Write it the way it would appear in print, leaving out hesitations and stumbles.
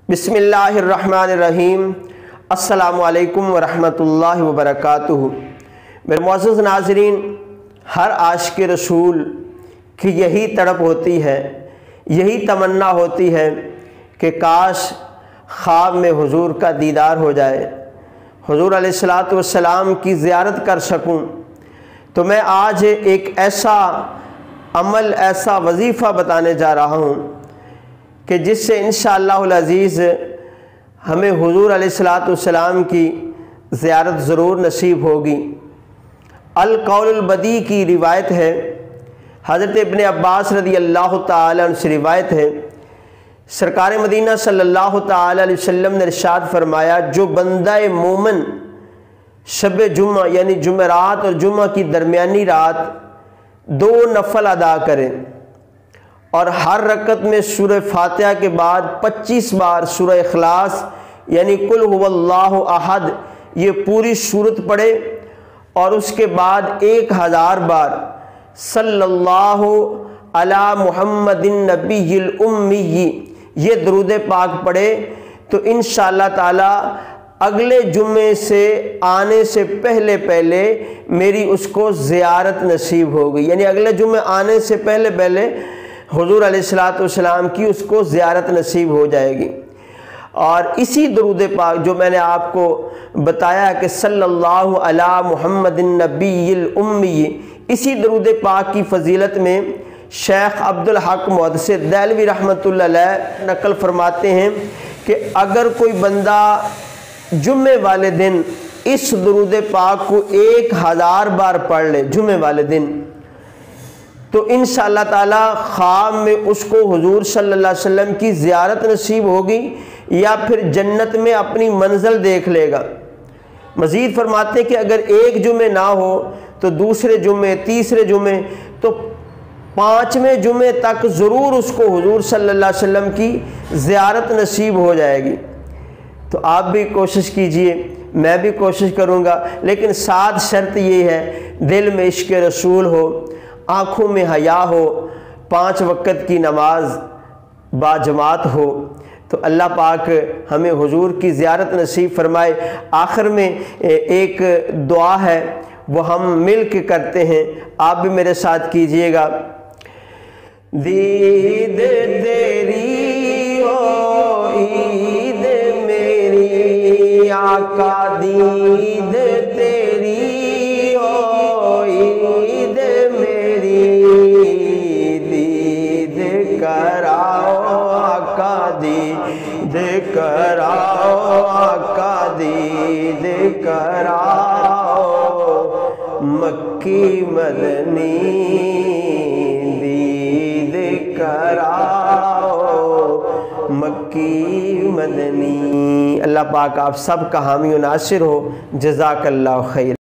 بسم اللہ الرحمن الرحیم۔ السلام علیکم ورحمۃ اللہ وبرکاتہ۔ میرے معزز ناظرین، ہر عاشق رسول کی یہی تڑپ ہوتی ہے، یہی تمنا ہوتی ہے کہ کاش خواب میں حضور کا دیدار ہو جائے، حضور علیہ الصلاۃ والسلام کی زیارت کر سکوں۔ تو میں آج ایک ایسا عمل، ایسا وظیفہ بتانے جا رہا ہوں کہ جس سے انشاءاللہ العزیز ہمیں حضور علیہ الصلاۃ والسلام کی زیارت ضرور نصیب ہوگی۔ القول البدی کی روایت ہے، حضرت ابن عباس رضی اللہ تعالی عنہ سے روایت ہے، سرکار مدینہ صلی اللہ تعالی علیہ وسلم نے ارشاد فرمایا، جو بندہ مومن شب جمعہ یعنی جمعرات اور جمعہ کی درمیانی رات 2 نفل ادا کرے اور ہر رکعت میں سورہ فاتحہ کے بعد 25 بار سورہ اخلاص یعنی قل هو اللہ احد یہ پوری سورت پڑھے، اور اس کے بعد 1000 بار صلی اللہ علی محمد النبی الامی یہ درود پاک پڑھے، تو انشاءاللہ تعالی اگلے جمعے سے آنے سے پہلے میری اس کو زیارت نصیب ہوگی، یعنی اگلے جمعے آنے سے پہلے حضور علیہ الصلاۃ والسلام کی اس کو زیارت نصیب ہو جائے گی۔ اور اسی درود پاک جو میں نے آپ کو بتایا کہ صلی اللہ علی محمد النبی الامی، اسی درود پاک کی فضیلت میں شیخ عبدالحق محدث دہلوی رحمۃ اللہ علیہ نقل فرماتے ہیں کہ اگر کوئی بندہ جمعے والے دن اس درود پاک کو 1000 بار پڑھ لے جمعے والے دن، تو انشاءاللہ تعالی خواب میں اس کو حضور صلی اللہ علیہ وسلم کی زیارت نصیب ہوگی، یا پھر جنت میں اپنی منزل دیکھ لے گا۔ مزید فرماتے ہیں کہ اگر ایک جمعے نہ ہو تو دوسرے جمعے، تیسرے جمعے، تو 5ویں جمعے تک ضرور اس کو حضور صلی اللہ علیہ وسلم کی زیارت نصیب ہو جائے گی۔ تو آپ بھی کوشش کیجئے، میں بھی کوشش کروں گا، لیکن ساتھ شرط یہ ہے دل میں عشق رسول ہو، آنکھوں میں حیا ہو، 5 وقت کی نماز باجماعت ہو، تو اللہ پاک ہمیں حضور کی زیارت نصیب فرمائے۔ آخر میں ایک دعا ہے، وہ ہم مل کے کرتے ہیں، آپ بھی میرے ساتھ کیجئے گا۔ دید تیری ہو عید میری آقا، دید تیری ہو عید میری، دید کراؤ آقا، دید کراؤ آقا، دید کراؤ مکی مدنی، دید کراؤ مکی مدنی۔ اللہ پاک آپ سب کا حامی و ناصر ہو۔ جزاک اللہ خیر۔